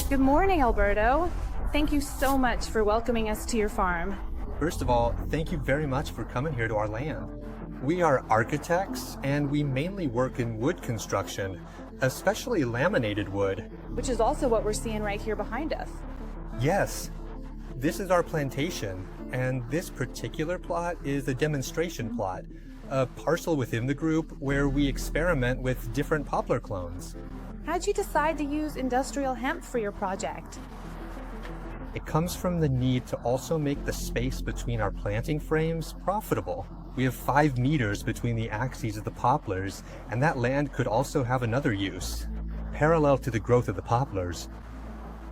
Good morning, Alberto. Thank you so much for welcoming us to your farm. First of all, thank you very much for coming here to our land. We are architects, and we mainly work in wood construction, especially laminated wood. Which is also what we're seeing right here behind us. Yes, this is our plantation, and this particular plot is a demonstration plot, a parcel within the group where we experiment with different poplar clones. How'd you decide to use industrial hemp for your project? It comes from the need to also make the space between our planting frames profitable. We have 5 meters between the axes of the poplars, and that land could also have another use, parallel to the growth of the poplars.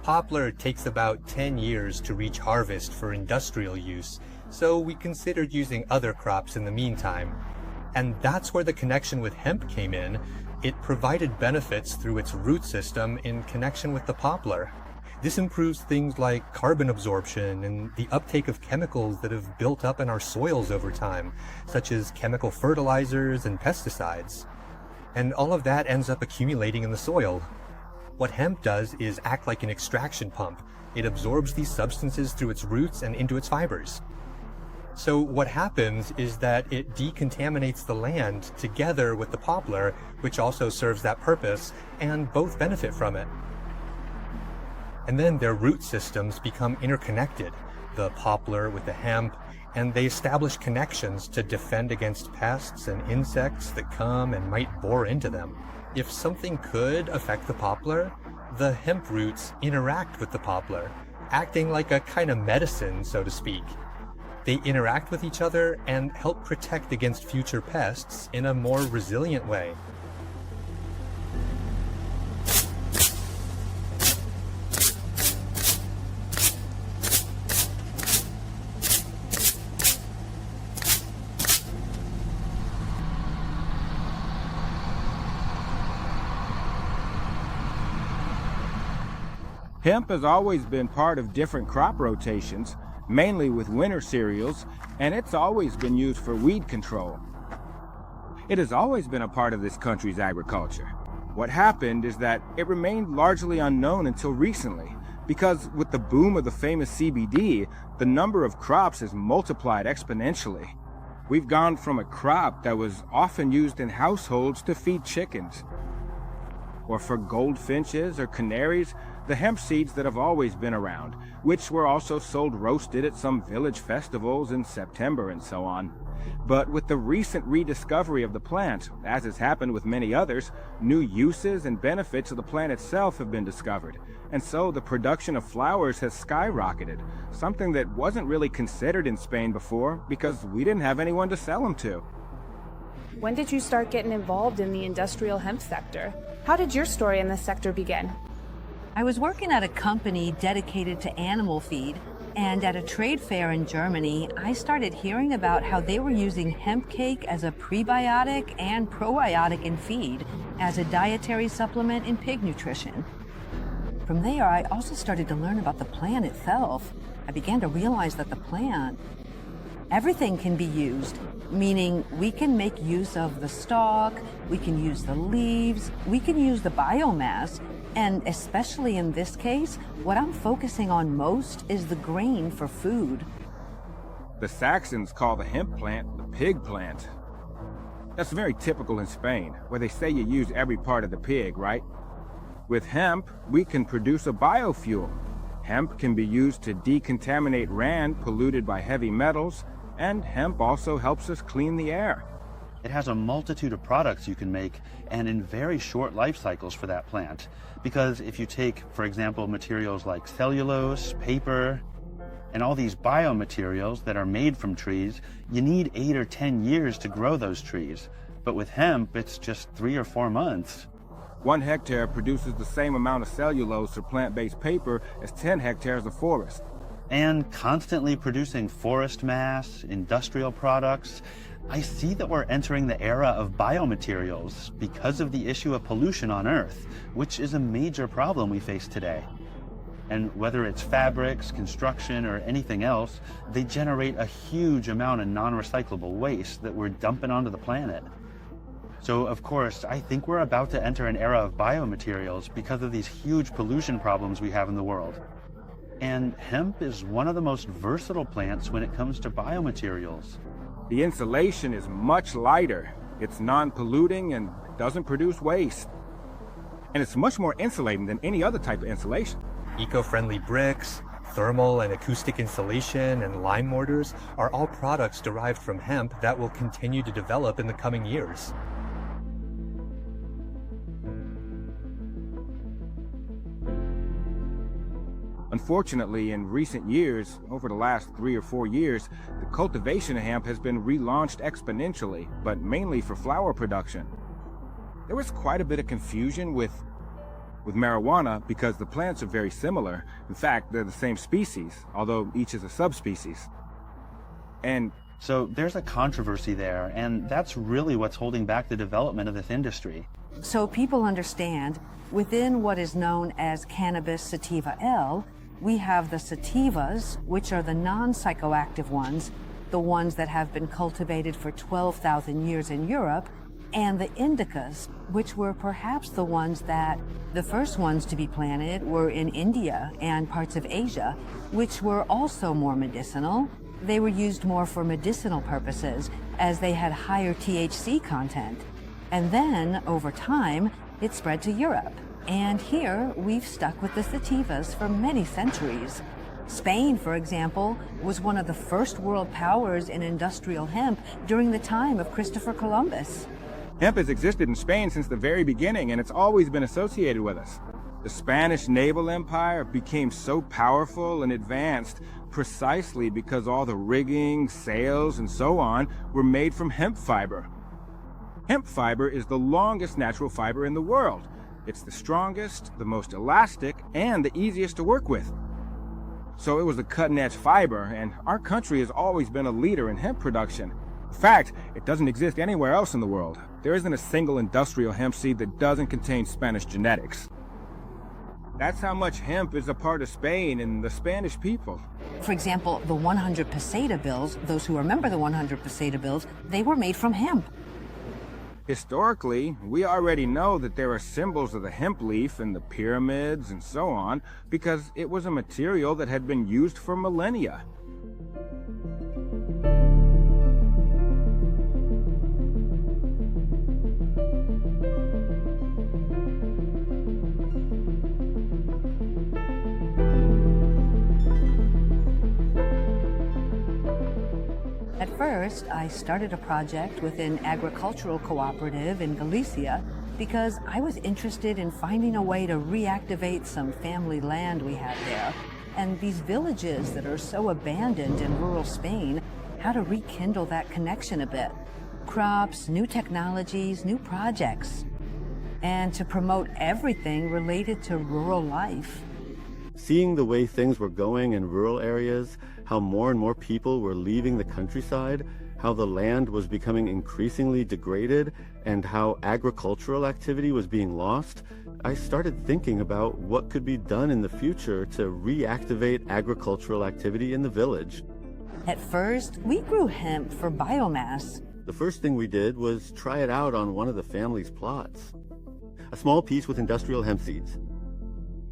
Poplar takes about 10 years to reach harvest for industrial use, so we considered using other crops in the meantime. And that's where the connection with hemp came in. It provided benefits through its root system in connection with the poplar. This improves things like carbon absorption and the uptake of chemicals that have built up in our soils over time, such as chemical fertilizers and pesticides. And all of that ends up accumulating in the soil. What hemp does is act like an extraction pump. It absorbs these substances through its roots and into its fibers. So what happens is that it decontaminates the land together with the poplar, which also serves that purpose, and both benefit from it. And then their root systems become interconnected, the poplar with the hemp, and they establish connections to defend against pests and insects that come and might bore into them. If something could affect the poplar, the hemp roots interact with the poplar, acting like a kind of medicine, so to speak. They interact with each other and help protect against future pests in a more resilient way. Hemp has always been part of different crop rotations, mainly with winter cereals, and it's always been used for weed control. It has always been a part of this country's agriculture. What happened is that it remained largely unknown until recently, because with the boom of the famous CBD, the number of crops has multiplied exponentially. We've gone from a crop that was often used in households to feed chickens, or for goldfinches or canaries, the hemp seeds that have always been around, which were also sold roasted at some village festivals in September and so on. But with the recent rediscovery of the plant, as has happened with many others, new uses and benefits of the plant itself have been discovered, and so the production of flowers has skyrocketed, something that wasn't really considered in Spain before because we didn't have anyone to sell them to. When did you start getting involved in the industrial hemp sector? How did your story in this sector begin? I was working at a company dedicated to animal feed, and at a trade fair in Germany, I started hearing about how they were using hemp cake as a prebiotic and probiotic in feed, as a dietary supplement in pig nutrition. From there, I also started to learn about the plant itself. I began to realize that the plant, everything can be used, meaning we can make use of the stalk, we can use the leaves, we can use the biomass, and especially in this case, what I'm focusing on most is the grain for food. The Saxons call the hemp plant the pig plant. That's very typical in Spain, where they say you use every part of the pig, right? With hemp, we can produce a biofuel. Hemp can be used to decontaminate land polluted by heavy metals, and hemp also helps us clean the air. It has a multitude of products you can make, and in very short life cycles for that plant. Because if you take, for example, materials like cellulose, paper, and all these biomaterials that are made from trees, you need 8 or 10 years to grow those trees. But with hemp, it's just 3 or 4 months. 1 hectare produces the same amount of cellulose or plant-based paper as 10 hectares of forest. And constantly producing forest mass, industrial products, I see that we're entering the era of biomaterials because of the issue of pollution on Earth, which is a major problem we face today. And whether it's fabrics, construction, or anything else, they generate a huge amount of non-recyclable waste that we're dumping onto the planet. So, of course, I think we're about to enter an era of biomaterials because of these huge pollution problems we have in the world. And hemp is one of the most versatile plants when it comes to biomaterials. The insulation is much lighter. It's non-polluting and doesn't produce waste. And it's much more insulating than any other type of insulation. Eco-friendly bricks, thermal and acoustic insulation, and lime mortars are all products derived from hemp that will continue to develop in the coming years. Unfortunately, in recent years, over the last 3 or 4 years, the cultivation of hemp has been relaunched exponentially, but mainly for flower production. There was quite a bit of confusion with marijuana because the plants are very similar. In fact, they're the same species, although each is a subspecies. And so there's a controversy there, and that's really what's holding back the development of this industry. So people understand, within what is known as cannabis sativa L, we have the sativas, which are the non-psychoactive ones, the ones that have been cultivated for 12,000 years in Europe, and the indicas, which were perhaps the ones that the first ones to be planted were in India and parts of Asia, which were also more medicinal. They were used more for medicinal purposes as they had higher THC content. And then, over time, it spread to Europe. And here, we've stuck with the sativas for many centuries. Spain, for example, was one of the first world powers in industrial hemp during the time of Christopher Columbus. hemp has existed in Spain since the very beginning, and it's always been associated with us. The Spanish naval empire became so powerful and advanced precisely because all the rigging, sails, and so on were made from hemp fiber. Hemp fiber is the longest natural fiber in the world. It's the strongest, the most elastic, and the easiest to work with. So it was a cutting-edge fiber, and our country has always been a leader in hemp production. In fact, it doesn't exist anywhere else in the world. There isn't a single industrial hemp seed that doesn't contain Spanish genetics. That's how much hemp is a part of Spain and the Spanish people. For example, the 100 peseta bills, those who remember the 100 peseta bills, they were made from hemp. Historically, we already know that there are symbols of the hemp leaf in the pyramids and so on because it was a material that had been used for millennia. At first, I started a project with an agricultural cooperative in Galicia because I was interested in finding a way to reactivate some family land we had there, and these villages that are so abandoned in rural Spain, how to rekindle that connection a bit. Crops, new technologies, new projects, and to promote everything related to rural life. Seeing the way things were going in rural areas, how more and more people were leaving the countryside, how the land was becoming increasingly degraded, and how agricultural activity was being lost, I started thinking about what could be done in the future to reactivate agricultural activity in the village. At first, we grew hemp for biomass. The first thing we did was try it out on one of the family's plots. A small piece with industrial hemp seeds.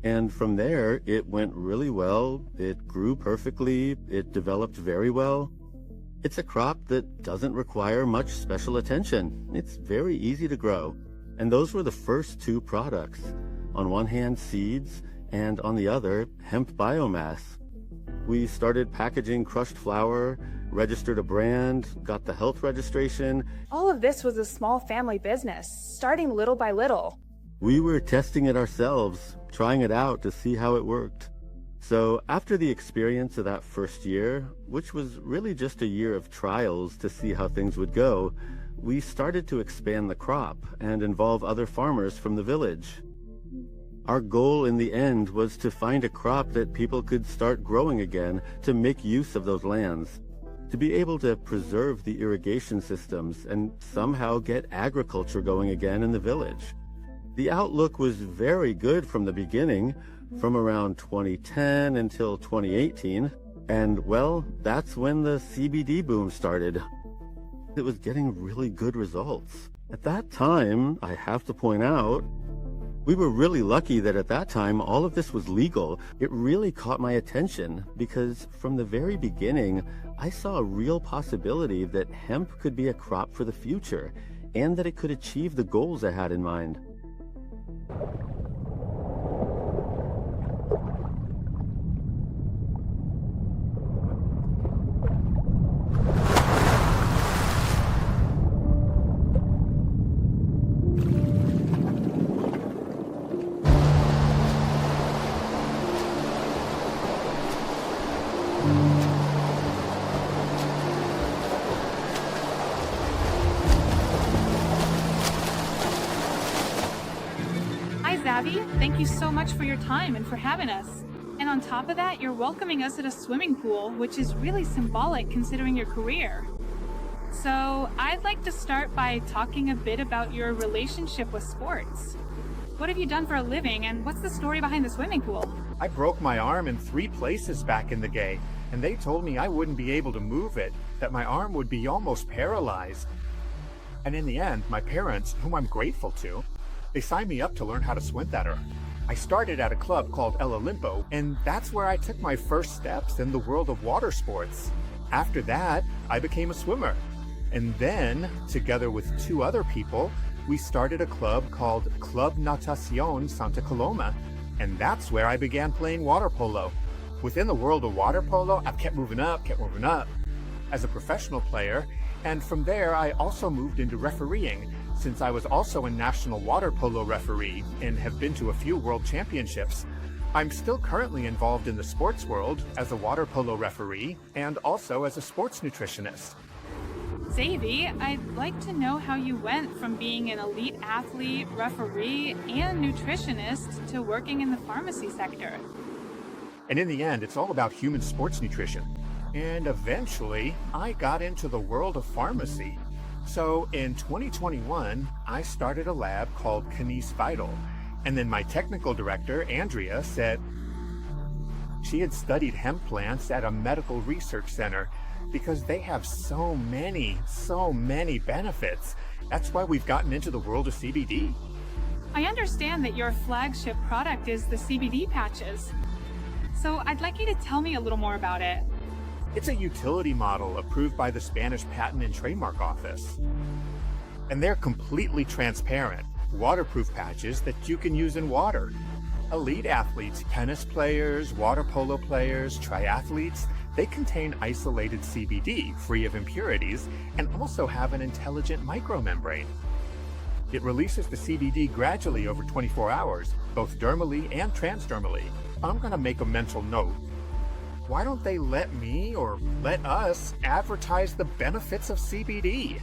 And from there, it went really well, it grew perfectly, it developed very well. It's a crop that doesn't require much special attention. It's very easy to grow. And those were the first two products. On one hand, seeds, and on the other, hemp biomass. We started packaging crushed flour, registered a brand, got the health registration. All of this was a small family business, starting little by little. We were testing it ourselves, trying it out to see how it worked. So after the experience of that first year, which was really just a year of trials to see how things would go, we started to expand the crop and involve other farmers from the village. Our goal in the end was to find a crop that people could start growing again to make use of those lands, to be able to preserve the irrigation systems and somehow get agriculture going again in the village. The outlook was very good from the beginning, from around 2010 until 2018, and well, that's when the CBD boom started. It was getting really good results. At that time, I have to point out, we were really lucky that at that time all of this was legal. It really caught my attention because from the very beginning, I saw a real possibility that hemp could be a crop for the future and that it could achieve the goals I had in mind. Thank you so much for your time and for having us. And on top of that, you're welcoming us at a swimming pool, which is really symbolic considering your career. So I'd like to start by talking a bit about your relationship with sports. What have you done for a living, and what's the story behind the swimming pool? I broke my arm in 3 places back in the day, and they told me I wouldn't be able to move it, that my arm would be almost paralyzed. And in the end, my parents, whom I'm grateful to, they signed me up to learn how to swim better. I started at a club called El Olimpo, and that's where I took my first steps in the world of water sports. After that, I became a swimmer. And then, together with 2 other people, we started a club called Club Natación Santa Coloma, and that's where I began playing water polo. Within the world of water polo, I've kept moving up as a professional player, and from there I also moved into refereeing, since I was also a national water polo referee and have been to a few world championships. I'm still currently involved in the sports world as a water polo referee and also as a sports nutritionist. Xavi, I'd like to know how you went from being an elite athlete, referee, and nutritionist to working in the pharmacy sector. And in the end, it's all about human sports nutrition. And eventually, I got into the world of pharmacy. So in 2021, I started a lab called Kinese Vital. And then my technical director, Andrea, said she had studied hemp plants at a medical research center because they have so many benefits. That's why we've gotten into the world of CBD. I understand that your flagship product is the CBD patches. So I'd like you to tell me a little more about it. It's a utility model approved by the Spanish Patent and Trademark Office. And they're completely transparent, waterproof patches that you can use in water. Elite athletes, tennis players, water polo players, triathletes, they contain isolated CBD, free of impurities, and also have an intelligent micromembrane. It releases the CBD gradually over 24 hours, both dermally and transdermally. I'm going to make a mental note. Why don't they let me or let us advertise the benefits of CBD?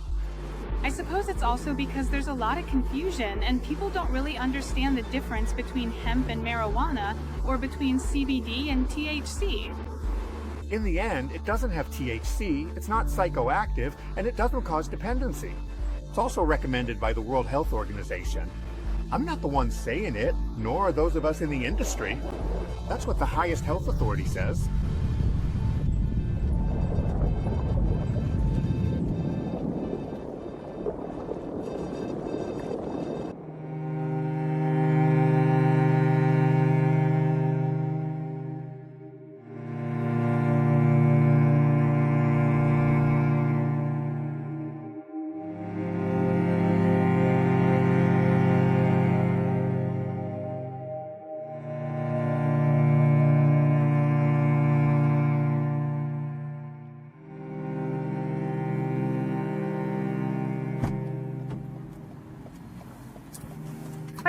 I suppose it's also because there's a lot of confusion and people don't really understand the difference between hemp and marijuana or between CBD and THC. In the end, it doesn't have THC, it's not psychoactive, and it doesn't cause dependency. It's also recommended by the World Health Organization. I'm not the one saying it, nor are those of us in the industry. That's what the highest health authority says.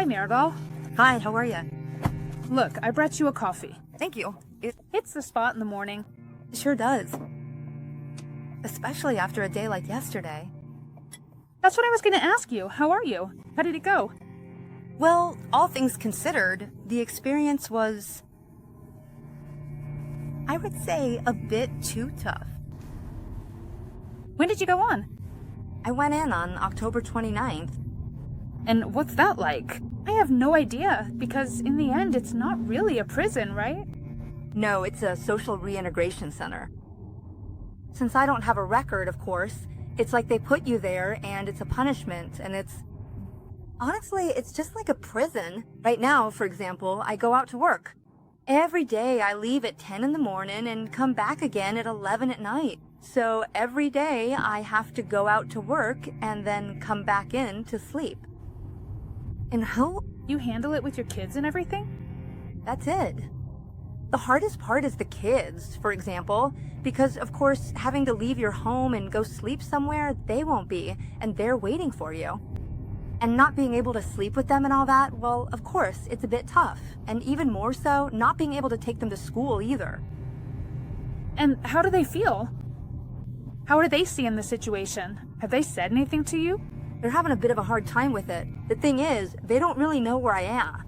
Hi, Maribel. Hi, how are you? Look, I brought you a coffee. Thank you. It Hits the spot in the morning. sure does. Especially after a day like yesterday. That's what I was going to ask you. How are you? How did it go? Well, all things considered, the experience was, I would say, a bit too tough. When did you go on? I went in on October 29th. And what's that like? I have no idea, because in the end, it's not really a prison, right? No, it's a social reintegration center. Since I don't have a record, of course, it's like they put you there and it's a punishment, and honestly, it's just like a prison. Right now, for example, I go out to work. Every day I leave at 10 in the morning and come back again at 11 at night. So every day I have to go out to work and then come back in to sleep. And how? You handle it with your kids and everything? That's it. The hardest part is the kids, for example, because of course having to leave your home and go sleep somewhere, they won't be, and they're waiting for you. And not being able to sleep with them and all that, well, of course, it's a bit tough. And even more so, not being able to take them to school either. And how do they feel? How are they seeing the situation? Have they said anything to you? They're having a bit of a hard time with it. The thing is, they don't really know where I am.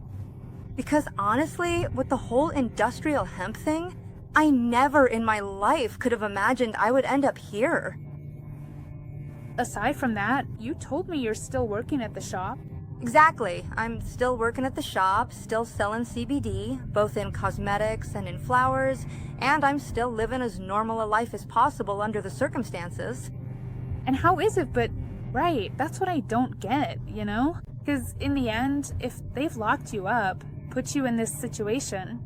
Because honestly, with the whole industrial hemp thing, I never in my life could have imagined I would end up here. Aside from that, you told me you're still working at the shop. Exactly. I'm still working at the shop, still selling CBD, both in cosmetics and in flowers, and I'm still living as normal a life as possible under the circumstances. And how is it, but right, that's what I don't get, you know? Because in the end, if they've locked you up, put you in this situation,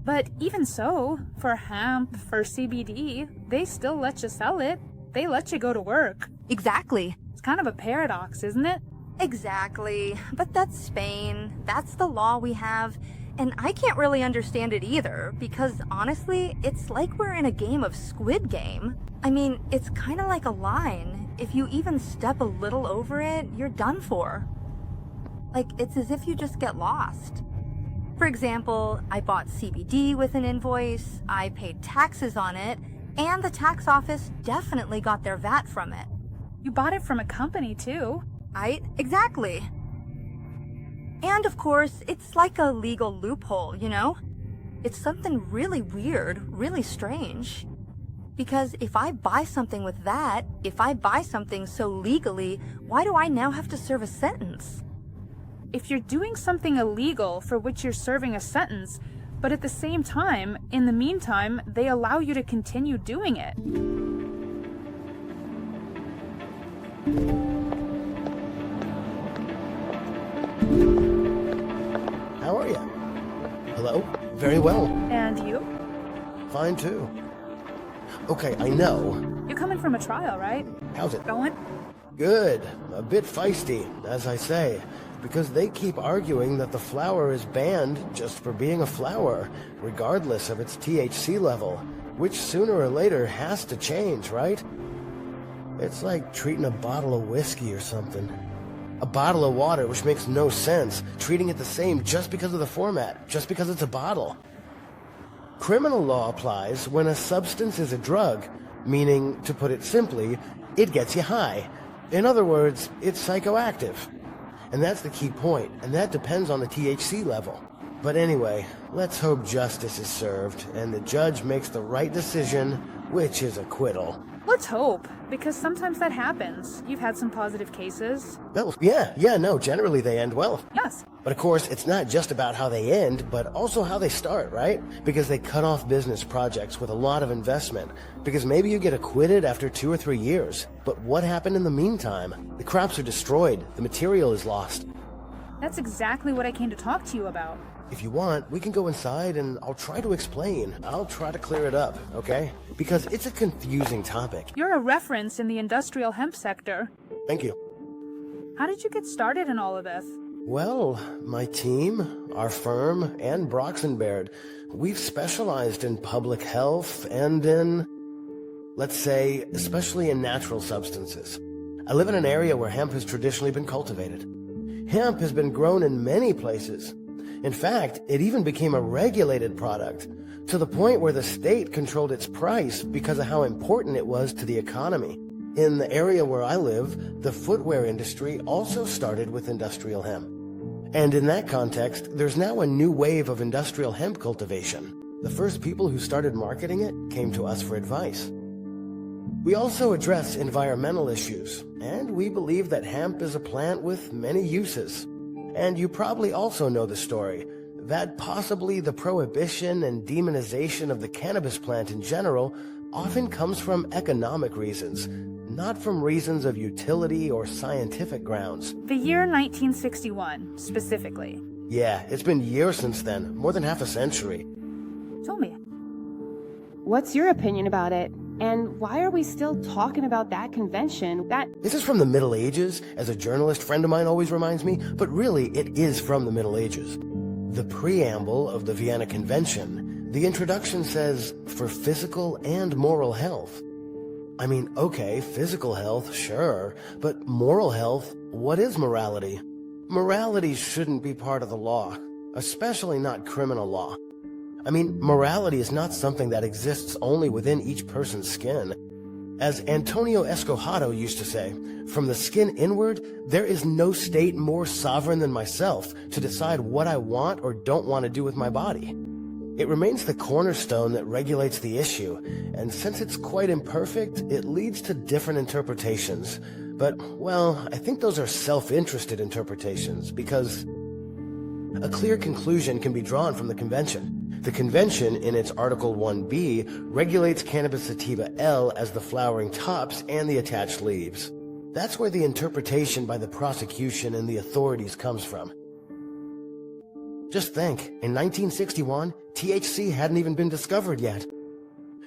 but even so, for hemp, for CBD, they still let you sell it. They let you go to work. Exactly. It's kind of a paradox, isn't it? Exactly. But that's Spain. That's the law we have. And I can't really understand it either, because honestly, it's like we're in a game of Squid Game. I mean, it's kind of like a line. If you even step a little over it, you're done for. Like, it's as if you just get lost. For example, I bought CBD with an invoice, I paid taxes on it, and the tax office definitely got their VAT from it. You bought it from a company, too. Exactly. And of course, it's like a legal loophole, you know? It's something really weird, really strange. Because if I buy something with that, if I buy something so legally, why do I now have to serve a sentence? If you're doing something illegal for which you're serving a sentence, but at the same time, in the meantime, they allow you to continue doing it. How are you? Hello? Very well. And you? Fine too. Okay, I know. You're coming from a trial, right? How's it? Going? Good. A bit feisty, as I say, because they keep arguing that the flower is banned just for being a flower, regardless of its THC level, which sooner or later has to change, right? It's like treating a bottle of whiskey or something. A bottle of water, which makes no sense, treating it the same just because of the format, just because it's a bottle. Criminal law applies when a substance is a drug, meaning, to put it simply, it gets you high. In other words, it's psychoactive. And that's the key point, and that depends on the THC level. But anyway, let's hope justice is served, and the judge makes the right decision, which is acquittal. Let's hope, because sometimes that happens. You've had some positive cases. Well, yeah, no, generally they end well. Yes. But of course, it's not just about how they end, but also how they start, right? Because they cut off business projects with a lot of investment. Because maybe you get acquitted after 2 or 3 years. But what happened in the meantime? The crops are destroyed. The material is lost. That's exactly what I came to talk to you about. If you want, we can go inside and I'll try to explain. I'll try to clear it up, okay? Because it's a confusing topic. You're a reference in the industrial hemp sector. Thank you. How did you get started in all of this? Well, my team, our firm, and Broxenbaird, we've specialized in public health and in, let's say, especially in natural substances. I live in an area where hemp has traditionally been cultivated. Hemp has been grown in many places. In fact, it even became a regulated product, to the point where the state controlled its price because of how important it was to the economy. In the area where I live, the footwear industry also started with industrial hemp. And in that context, there's now a new wave of industrial hemp cultivation. The first people who started marketing it came to us for advice. We also address environmental issues, and we believe that hemp is a plant with many uses. And you probably also know the story, that possibly the prohibition and demonization of the cannabis plant in general often comes from economic reasons, not from reasons of utility or scientific grounds. The year 1961, specifically. Yeah, it's been years since then, more than half a century. Tell me. What's your opinion about it? And why are we still talking about that convention? This is from the Middle Ages, as a journalist friend of mine always reminds me, but really it is from the Middle Ages. The preamble of the Vienna Convention, the introduction says, for physical and moral health. I mean, okay, physical health, sure, but moral health, what is morality? Morality shouldn't be part of the law, especially not criminal law. I mean, morality is not something that exists only within each person's skin. As Antonio Escohado used to say, from the skin inward, there is no state more sovereign than myself to decide what I want or don't want to do with my body. It remains the cornerstone that regulates the issue, and since it's quite imperfect, it leads to different interpretations. But, well, I think those are self-interested interpretations, because a clear conclusion can be drawn from the convention. The convention, in its Article 1B, regulates cannabis sativa L as the flowering tops and the attached leaves. That's where the interpretation by the prosecution and the authorities comes from. Just think, in 1961, THC hadn't even been discovered yet.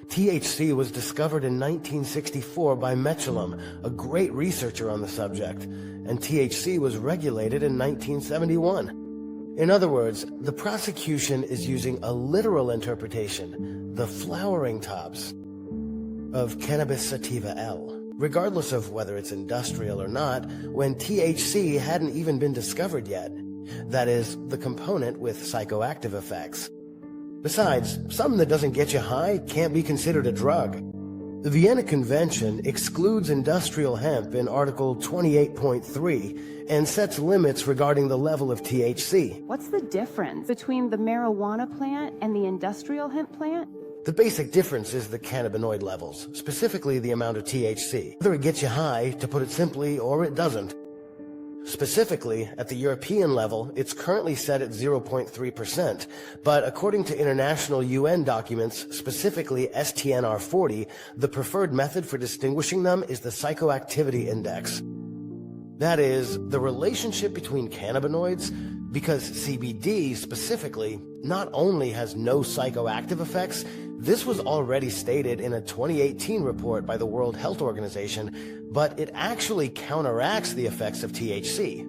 THC was discovered in 1964 by Mechelen, a great researcher on the subject, and THC was regulated in 1971. In other words, the prosecution is using a literal interpretation, the flowering tops, of cannabis sativa L, regardless of whether it's industrial or not, when THC hadn't even been discovered yet. That is, the component with psychoactive effects. Besides, something that doesn't get you high can't be considered a drug. The Vienna Convention excludes industrial hemp in Article 28.3 and sets limits regarding the level of THC. What's the difference between the marijuana plant and the industrial hemp plant? The basic difference is the cannabinoid levels, specifically the amount of THC. Either it gets you high, to put it simply, or it doesn't. Specifically, at the European level, it's currently set at 0.3%, but according to international UN documents, specifically STNR 40, the preferred method for distinguishing them is the psychoactivity index. That is, the relationship between cannabinoids, because CBD specifically not only has no psychoactive effects, this was already stated in a 2018 report by the World Health Organization, but it actually counteracts the effects of THC.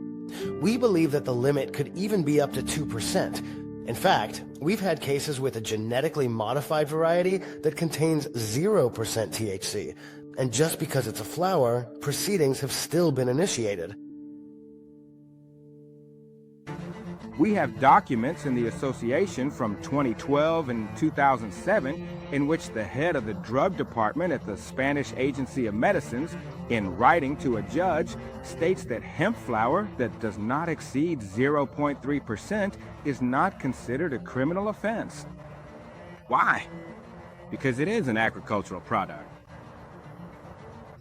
We believe that the limit could even be up to 2%. In fact, we've had cases with a genetically modified variety that contains 0% THC, and just because it's a flower, proceedings have still been initiated. We have documents in the association from 2012 and 2007 in which the head of the drug department at the Spanish Agency of Medicines, in writing to a judge, states that hemp flower that does not exceed 0.3% is not considered a criminal offense. Why? Because it is an agricultural product.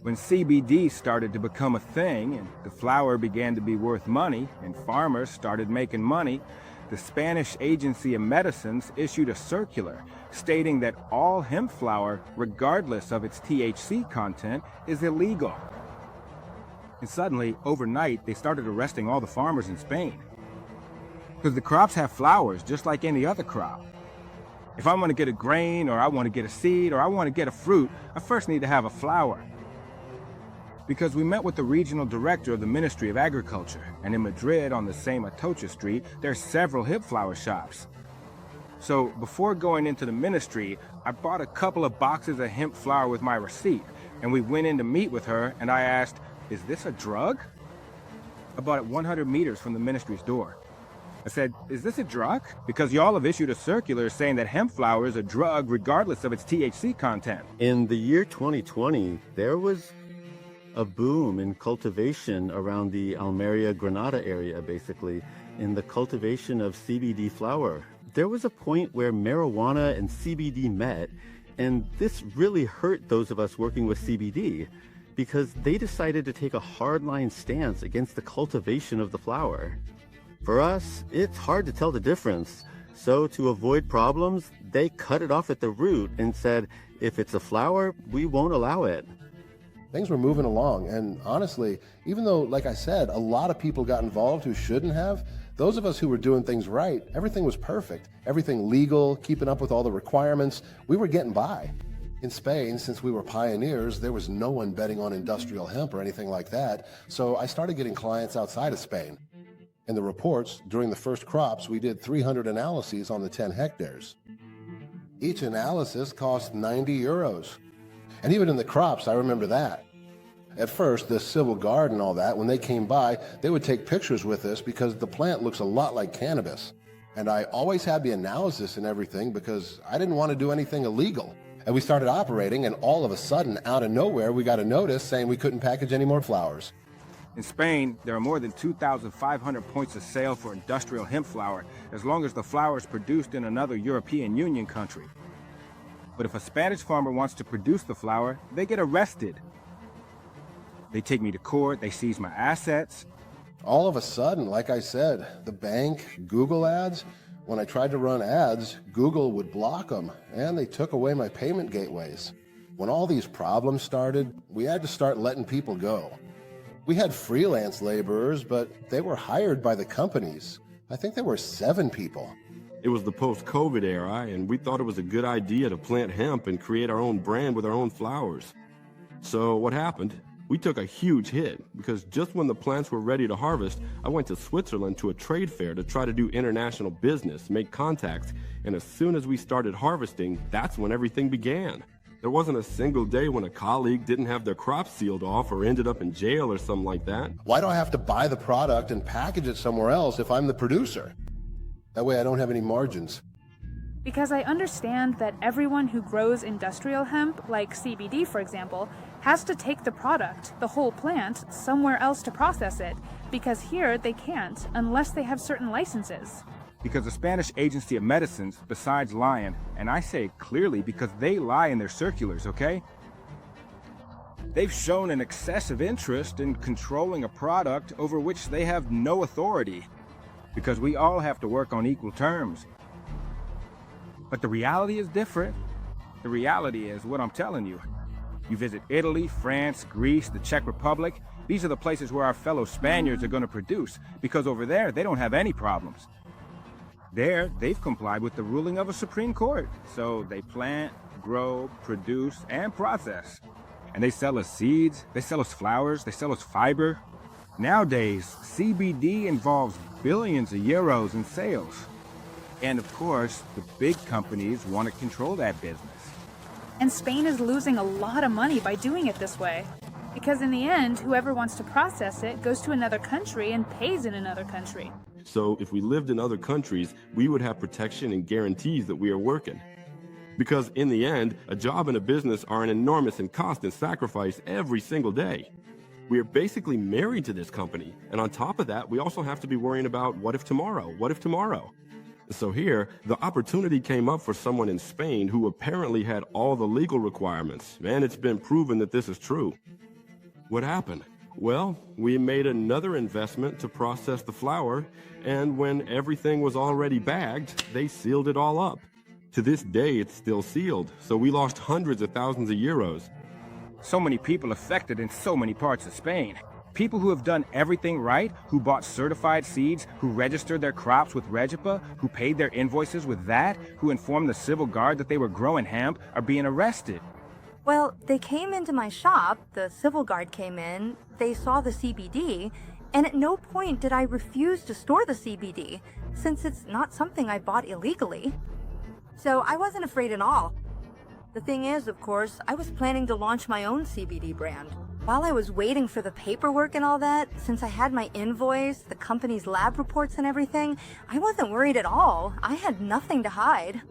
When CBD started to become a thing and the flower began to be worth money and farmers started making money, the Spanish Agency of Medicines issued a circular stating that all hemp flower, regardless of its THC content, is illegal. And suddenly, overnight, they started arresting all the farmers in Spain. Because the crops have flowers just like any other crop. If I want to get a grain, or I want to get a seed, or I want to get a fruit, I first need to have a flower. Because we met with the regional director of the Ministry of Agriculture, and in Madrid on the same Atocha Street, there are several hemp flower shops. So before going into the ministry, I bought a couple of boxes of hemp flower with my receipt, and we went in to meet with her, and I asked, "Is this a drug?" I bought it 100 meters from the ministry's door. I said, "Is this a drug? Because y'all have issued a circular saying that hemp flower is a drug regardless of its THC content." In the year 2020, there was a boom in cultivation around the Almeria, Granada area, basically, in the cultivation of CBD flower. There was a point where marijuana and CBD met, and this really hurt those of us working with CBD because they decided to take a hardline stance against the cultivation of the flower. For us, it's hard to tell the difference. So to avoid problems, they cut it off at the root and said, if it's a flower, we won't allow it. Things were moving along, and honestly, even though, like I said, a lot of people got involved who shouldn't have, those of us who were doing things right, everything was perfect. Everything legal, keeping up with all the requirements, we were getting by. In Spain, since we were pioneers, there was no one betting on industrial hemp or anything like that, so I started getting clients outside of Spain. In the reports, during the first crops, we did 300 analyses on the 10 hectares. Each analysis cost 90 euros. And even in the crops, I remember that. At first, the civil guard and all that, when they came by, they would take pictures with us because the plant looks a lot like cannabis. And I always had the analysis and everything because I didn't want to do anything illegal. And we started operating, and all of a sudden, out of nowhere, we got a notice saying we couldn't package any more flowers. In Spain, there are more than 2,500 points of sale for industrial hemp flower, as long as the flower is produced in another European Union country. But if a Spanish farmer wants to produce the flower, they get arrested. They take me to court, they seize my assets. All of a sudden, like I said, the bank, Google ads, when I tried to run ads, Google would block them, and they took away my payment gateways. When all these problems started, we had to start letting people go. We had freelance laborers, but they were hired by the companies. I think there were 7 people. It was the post-COVID era, and we thought it was a good idea to plant hemp and create our own brand with our own flowers. So what happened? We took a huge hit, because just when the plants were ready to harvest, I went to Switzerland to a trade fair to try to do international business, make contacts, and as soon as we started harvesting, that's when everything began. There wasn't a single day when a colleague didn't have their crops sealed off or ended up in jail or something like that. Why do I have to buy the product and package it somewhere else if I'm the producer? That way I don't have any margins. Because I understand that everyone who grows industrial hemp, like CBD for example, has to take the product, the whole plant, somewhere else to process it, because here they can't unless they have certain licenses. Because the Spanish Agency of Medicines, besides lying, and I say it clearly because they lie in their circulars, okay? They've shown an excessive interest in controlling a product over which they have no authority, because we all have to work on equal terms. But the reality is different. The reality is what I'm telling you. You visit Italy, France, Greece, the Czech Republic. These are the places where our fellow Spaniards are going to produce, because over there they don't have any problems. There, they've complied with the ruling of a Supreme Court. So they plant, grow, produce, and process. And they sell us seeds, they sell us flowers, they sell us fiber. Nowadays, CBD involves billions of euros in sales. And of course, the big companies want to control that business. And Spain is losing a lot of money by doing it this way. Because in the end, whoever wants to process it goes to another country and pays in another country. So if we lived in other countries, we would have protection and guarantees that we are working. Because in the end, a job and a business are an enormous and constant sacrifice every single day. We are basically married to this company. And on top of that, we also have to be worrying about what if tomorrow? What if tomorrow? So here, the opportunity came up for someone in Spain who apparently had all the legal requirements, and it's been proven that this is true. What happened? Well, we made another investment to process the flower, and when everything was already bagged, they sealed it all up. To this day, it's still sealed, so we lost hundreds of thousands of euros. So many people affected in so many parts of Spain. People who have done everything right, who bought certified seeds, who registered their crops with Regipa, who paid their invoices with that, who informed the civil guard that they were growing hemp, are being arrested. Well, they came into my shop, the civil guard came in, they saw the CBD, and at no point did I refuse to store the CBD, since it's not something I bought illegally. So I wasn't afraid at all. The thing is, of course, I was planning to launch my own CBD brand. While I was waiting for the paperwork and all that, since I had my invoice, the company's lab reports and everything, I wasn't worried at all. I had nothing to hide.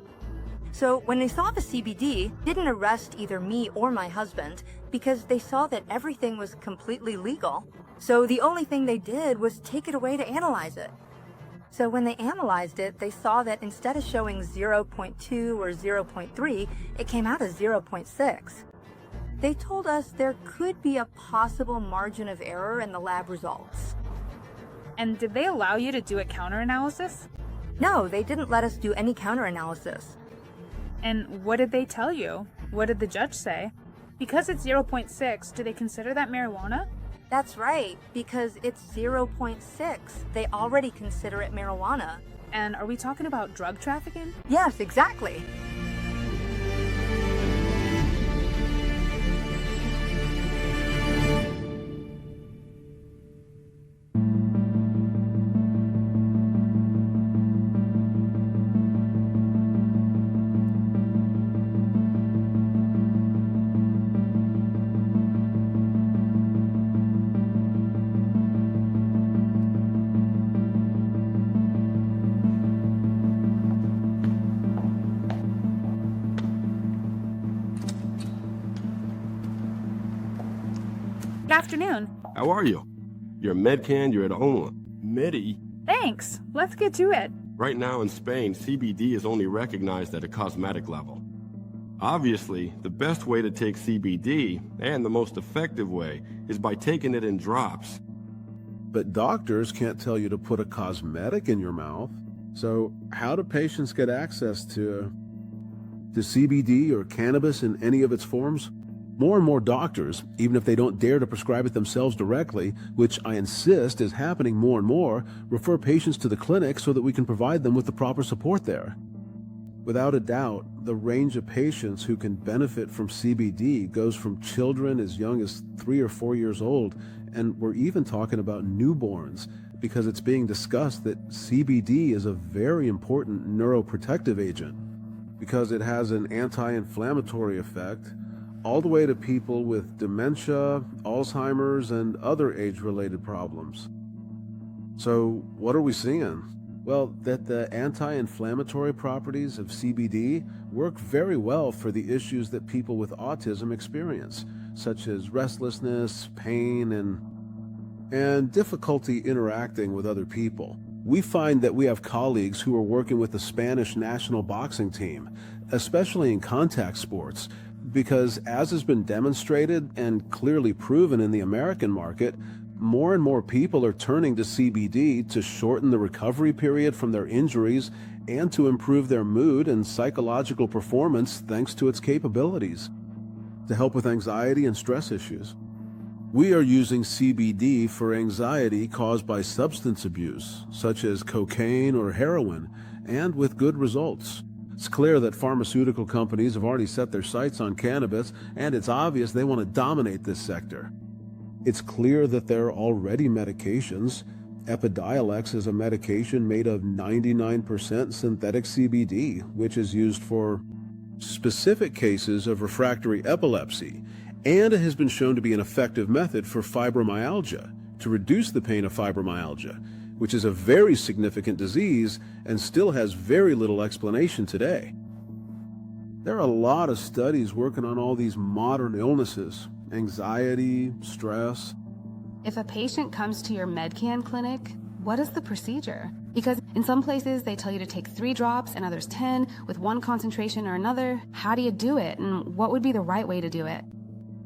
So when they saw the CBD, didn't arrest either me or my husband because they saw that everything was completely legal. So the only thing they did was take it away to analyze it. So when they analyzed it, they saw that instead of showing 0.2 or 0.3, it came out as 0.6. They told us there could be a possible margin of error in the lab results. And did they allow you to do a counter-analysis? No, they didn't let us do any counter-analysis. And what did they tell you? What did the judge say? Because it's 0.6, do they consider that marijuana? That's right, because it's 0.6. They already consider it marijuana. And are we talking about drug trafficking? Yes, exactly. Good afternoon. How are you? You're Medcan, you're at home. Medi? Thanks. Let's get to it. Right now in Spain, CBD is only recognized at a cosmetic level. Obviously, the best way to take CBD, and the most effective way, is by taking it in drops. But doctors can't tell you to put a cosmetic in your mouth. So how do patients get access to CBD or cannabis in any of its forms? More and more doctors, even if they don't dare to prescribe it themselves directly, which I insist is happening more and more, refer patients to the clinic so that we can provide them with the proper support there. Without a doubt, the range of patients who can benefit from CBD goes from children as young as 3 or 4 years old, and we're even talking about newborns, because it's being discussed that CBD is a very important neuroprotective agent, because it has an anti-inflammatory effect, all the way to people with dementia, Alzheimer's, and other age-related problems. So what are we seeing? Well, that the anti-inflammatory properties of CBD work very well for the issues that people with autism experience, such as restlessness, pain, and difficulty interacting with other people. We find that we have colleagues who are working with the Spanish national boxing team, especially in contact sports, because as has been demonstrated and clearly proven in the American market, more and more people are turning to CBD to shorten the recovery period from their injuries and to improve their mood and psychological performance thanks to its capabilities, to help with anxiety and stress issues. We are using CBD for anxiety caused by substance abuse, such as cocaine or heroin, and with good results. It's clear that pharmaceutical companies have already set their sights on cannabis, and it's obvious they want to dominate this sector. It's clear that there are already medications. Epidiolex is a medication made of 99% synthetic CBD, which is used for specific cases of refractory epilepsy, and it has been shown to be an effective method for fibromyalgia, to reduce the pain of fibromyalgia, which is a very significant disease and still has very little explanation today. There are a lot of studies working on all these modern illnesses, anxiety, stress. If a patient comes to your Medcan clinic, what is the procedure? Because in some places they tell you to take 3 drops and others 10 with one concentration or another. How do you do it, and what would be the right way to do it?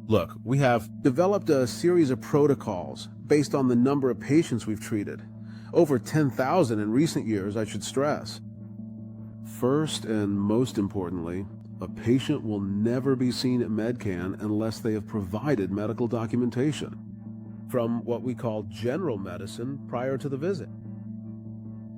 Look, we have developed a series of protocols based on the number of patients we've treated. Over 10,000 in recent years, I should stress. First and most importantly, a patient will never be seen at Medcan unless they have provided medical documentation from what we call general medicine prior to the visit.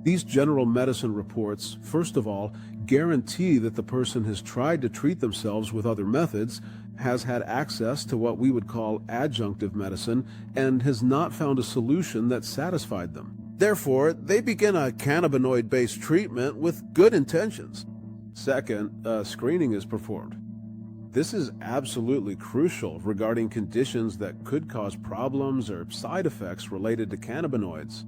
These general medicine reports, first of all, guarantee that the person has tried to treat themselves with other methods, has had access to what we would call adjunctive medicine, and has not found a solution that satisfied them. Therefore, they begin a cannabinoid-based treatment with good intentions. Second, screening is performed. This is absolutely crucial regarding conditions that could cause problems or side effects related to cannabinoids.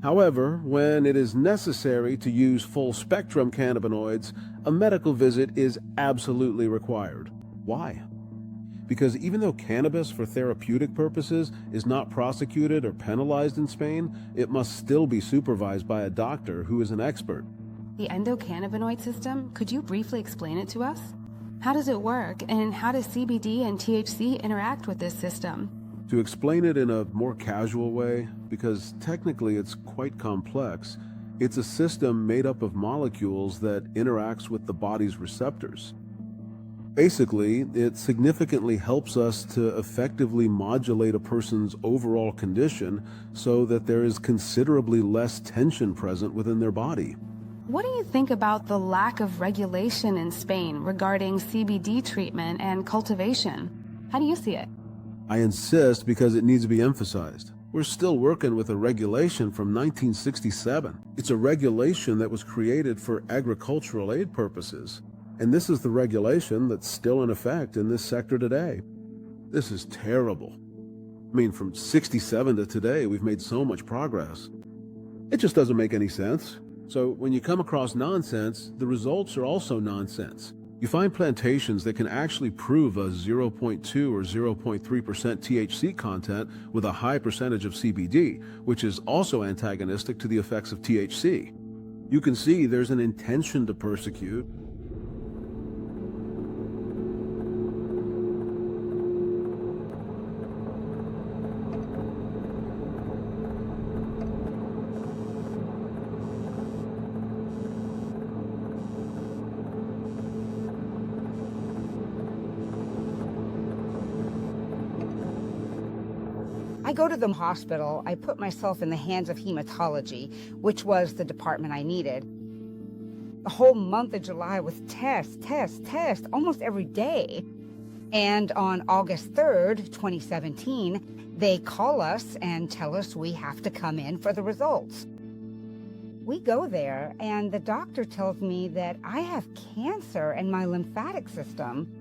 However, when it is necessary to use full-spectrum cannabinoids, a medical visit is absolutely required. Why? Because even though cannabis for therapeutic purposes is not prosecuted or penalized in Spain, it must still be supervised by a doctor who is an expert. The endocannabinoid system, could you briefly explain it to us? How does it work, and how does CBD and THC interact with this system? To explain it in a more casual way, because technically it's quite complex, it's a system made up of molecules that interacts with the body's receptors. Basically, it significantly helps us to effectively modulate a person's overall condition so that there is considerably less tension present within their body. What do you think about the lack of regulation in Spain regarding CBD treatment and cultivation? How do you see it? I insist because it needs to be emphasized. We're still working with a regulation from 1967. It's a regulation that was created for agricultural aid purposes. And this is the regulation that's still in effect in this sector today. This is terrible. I mean, from 67 to today, we've made so much progress. It just doesn't make any sense. So when you come across nonsense, the results are also nonsense. You find plantations that can actually prove a 0.2 or 0.3% THC content with a high percentage of CBD, which is also antagonistic to the effects of THC. You can see there's an intention to persecute. I go to the hospital, I put myself in the hands of hematology, which was the department I needed. The whole month of July was test, almost every day. And on August 3rd, 2017, they call us and tell us we have to come in for the results. We go there, and the doctor tells me that I have cancer in my lymphatic system,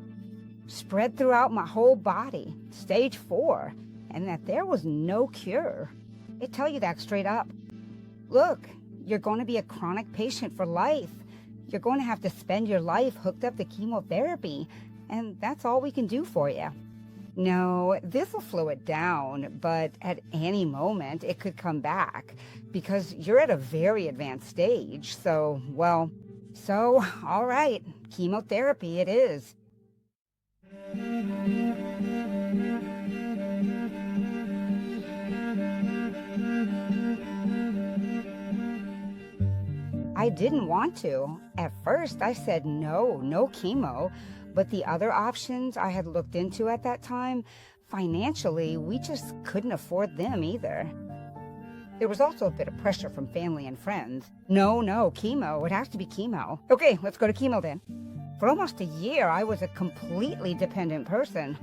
spread throughout my whole body, stage 4. And that there was no cure. They tell you that straight up. Look, you're going to be a chronic patient for life. You're going to have to spend your life hooked up to chemotherapy, and that's all we can do for you. No, this will slow it down, but at any moment it could come back because you're at a very advanced stage. So, all right, chemotherapy it is. I didn't want to. At first, I said no chemo, but the other options I had looked into at that time, financially, we just couldn't afford them either. There was also a bit of pressure from family and friends. No, chemo. It has to be chemo. Okay, let's go to chemo then. For almost a year, I was a completely dependent person.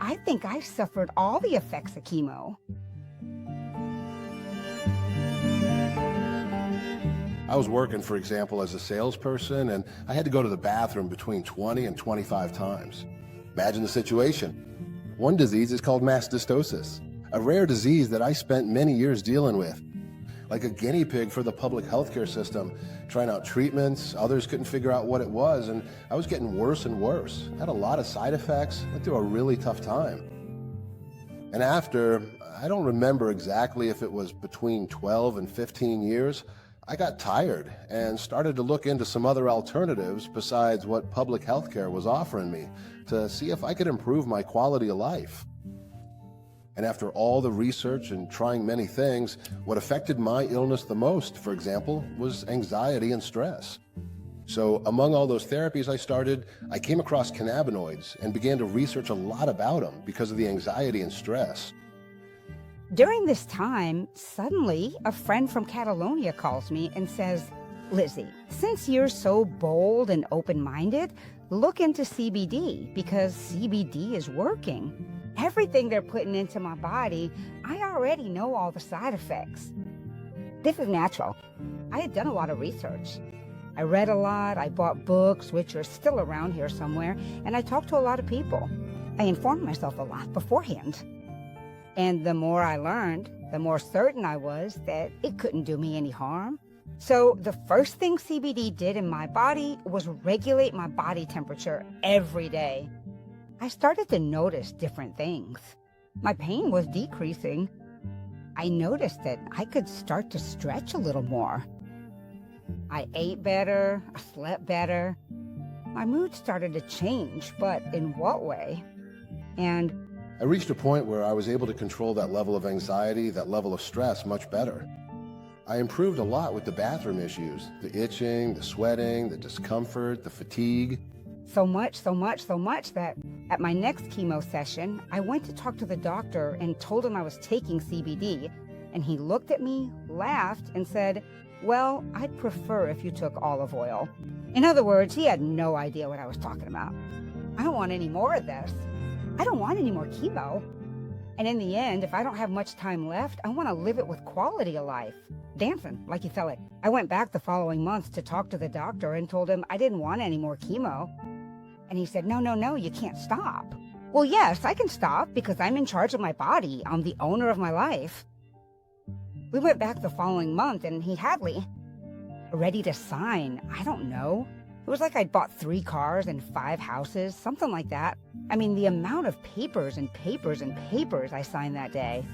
I think I suffered all the effects of chemo. I was working, for example, as a salesperson, and I had to go to the bathroom between 20 and 25 times. Imagine the situation. One disease is called mastocytosis, a rare disease that I spent many years dealing with. Like a guinea pig for the public healthcare system, trying out treatments. Others couldn't figure out what it was, and I was getting worse and worse. Had a lot of side effects, went through a really tough time. And after, I don't remember exactly if it was between 12 and 15 years, I got tired and started to look into some other alternatives besides what public health care was offering me to see if I could improve my quality of life. And after all the research and trying many things, what affected my illness the most, for example, was anxiety and stress. So among all those therapies I came across cannabinoids and began to research a lot about them because of the anxiety and stress. During this time, suddenly, a friend from Catalonia calls me and says, Lizzie, since you're so bold and open-minded, look into CBD because CBD is working. Everything they're putting into my body, I already know all the side effects. This is natural. I had done a lot of research. I read a lot, I bought books, which are still around here somewhere, and I talked to a lot of people. I informed myself a lot beforehand. And the more I learned, the more certain I was that it couldn't do me any harm. So the first thing CBD did in my body was regulate my body temperature every day. I started to notice different things. My pain was decreasing. I noticed that I could start to stretch a little more. I ate better, I slept better. My mood started to change, but in what way? And I reached a point where I was able to control that level of anxiety, that level of stress much better. I improved a lot with the bathroom issues, the itching, the sweating, the discomfort, the fatigue. So much that at my next chemo session, I went to talk to the doctor and told him I was taking CBD, and he looked at me, laughed, and said, "Well, I'd prefer if you took olive oil." In other words, he had no idea what I was talking about. I don't want any more of this. I don't want any more chemo. And in the end, if I don't have much time left, I want to live it with quality of life. Dancing, like you felt it. I went back the following month to talk to the doctor and told him I didn't want any more chemo. And he said, no, you can't stop. Well, yes, I can stop because I'm in charge of my body. I'm the owner of my life. We went back the following month and he had me ready to sign. I don't know. It was like I'd bought 3 cars and 5 houses, something like that. I mean, the amount of papers and papers and papers I signed that day.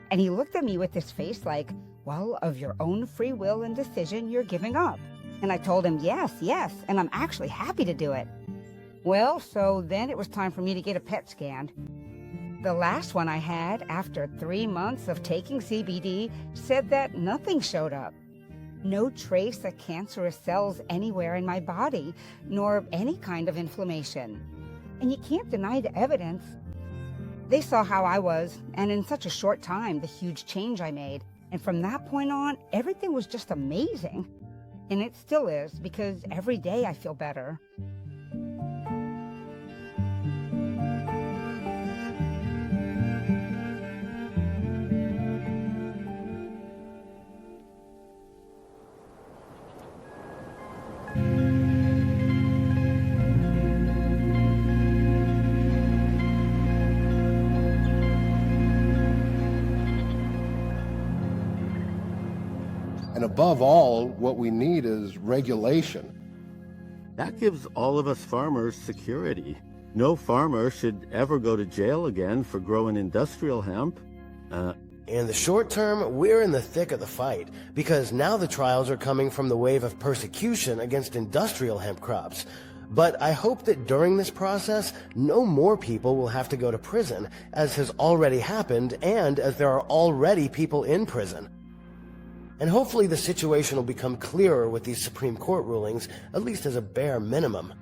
And he looked at me with this face like, well, of your own free will and decision, you're giving up. And I told him, yes, and I'm actually happy to do it. Well, so then it was time for me to get a PET scan. The last one I had, after 3 months of taking CBD, said that nothing showed up. No trace of cancerous cells anywhere in my body, nor any kind of inflammation. And you can't deny the evidence. They saw how I was, and in such a short time, the huge change I made. And from that point on, everything was just amazing. And it still is, because every day I feel better. And above all, what we need is regulation. That gives all of us farmers security. No farmer should ever go to jail again for growing industrial hemp. In the short term, we're in the thick of the fight, because now the trials are coming from the wave of persecution against industrial hemp crops. But I hope that during this process, no more people will have to go to prison, as has already happened, and as there are already people in prison. And hopefully the situation will become clearer with these Supreme Court rulings, at least as a bare minimum.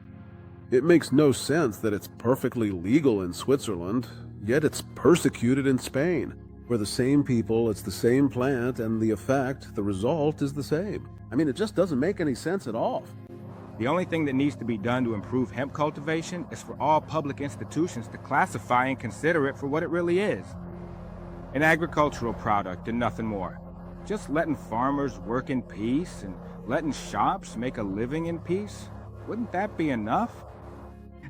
It makes no sense that it's perfectly legal in Switzerland, yet it's persecuted in Spain. For the same people, it's the same plant, and the effect, the result, is the same. I mean, it just doesn't make any sense at all. The only thing that needs to be done to improve hemp cultivation is for all public institutions to classify and consider it for what it really is. An agricultural product and nothing more. Just letting farmers work in peace and letting shops make a living in peace? Wouldn't that be enough?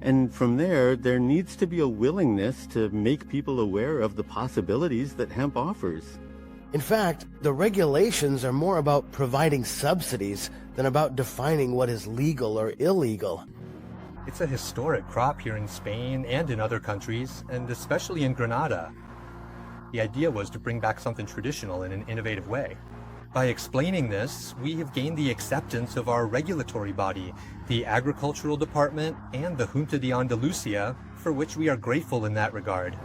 And from there needs to be a willingness to make people aware of the possibilities that hemp offers. In fact, the regulations are more about providing subsidies than about defining what is legal or illegal. It's a historic crop here in Spain and in other countries, and especially in Granada. The idea was to bring back something traditional in an innovative way. By explaining this, we have gained the acceptance of our regulatory body, the Agricultural Department and the Junta de Andalucia, for which we are grateful in that regard.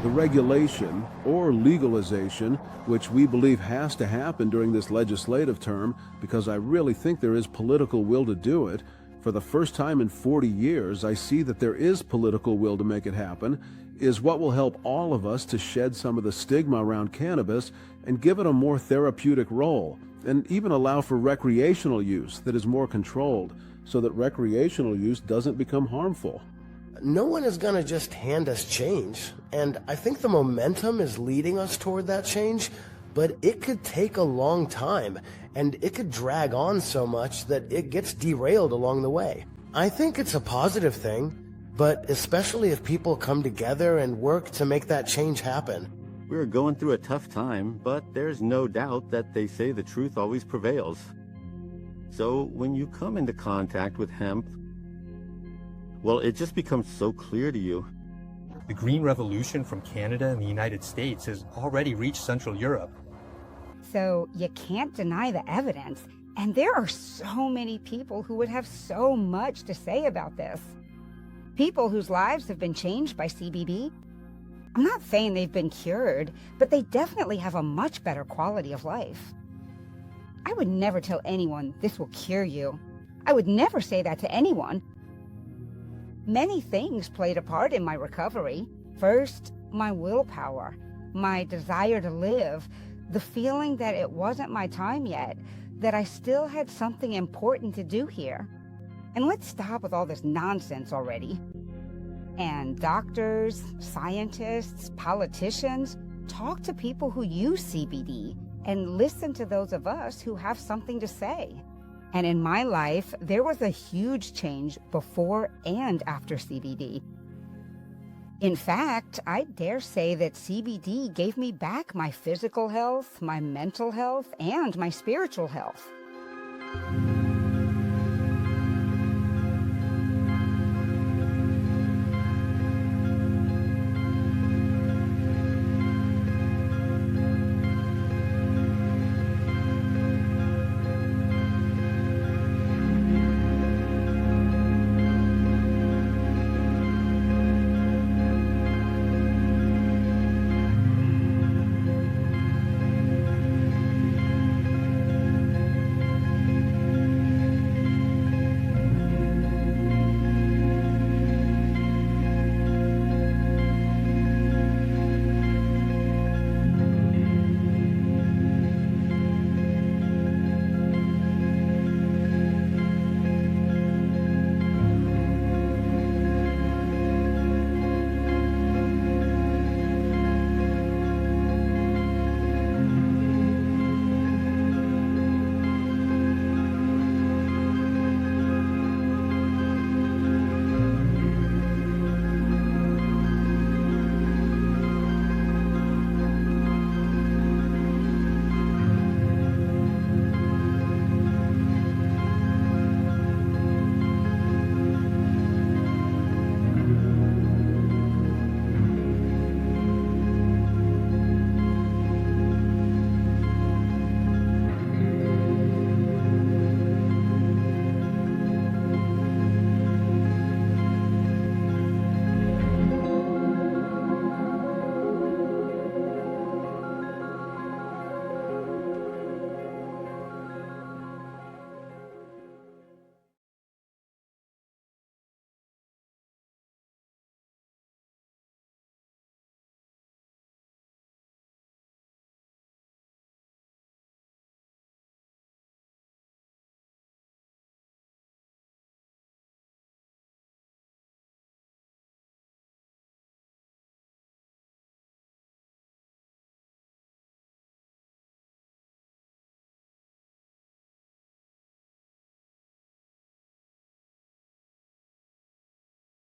The regulation, or legalization, which we believe has to happen during this legislative term, because I really think there is political will to do it. For the first time in 40 years, I see that there is political will to make it happen, is what will help all of us to shed some of the stigma around cannabis and give it a more therapeutic role, and even allow for recreational use that is more controlled, so that recreational use doesn't become harmful. No one is going to just hand us change, and I think the momentum is leading us toward that change, but it could take a long time, and it could drag on so much that it gets derailed along the way. I think it's a positive thing, but especially if people come together and work to make that change happen. We're going through a tough time, but there's no doubt that they say the truth always prevails. So when you come into contact with hemp, well, it just becomes so clear to you. The Green Revolution from Canada and the United States has already reached Central Europe. So you can't deny the evidence, and there are so many people who would have so much to say about this. People whose lives have been changed by CBD. I'm not saying they've been cured, but they definitely have a much better quality of life. I would never tell anyone this will cure you. I would never say that to anyone. Many things played a part in my recovery. First, my willpower, my desire to live, the feeling that it wasn't my time yet, that I still had something important to do here. And let's stop with all this nonsense already. And doctors, scientists, politicians, talk to people who use CBD and listen to those of us who have something to say. And in my life, there was a huge change before and after CBD. In fact, I dare say that CBD gave me back my physical health, my mental health, and my spiritual health.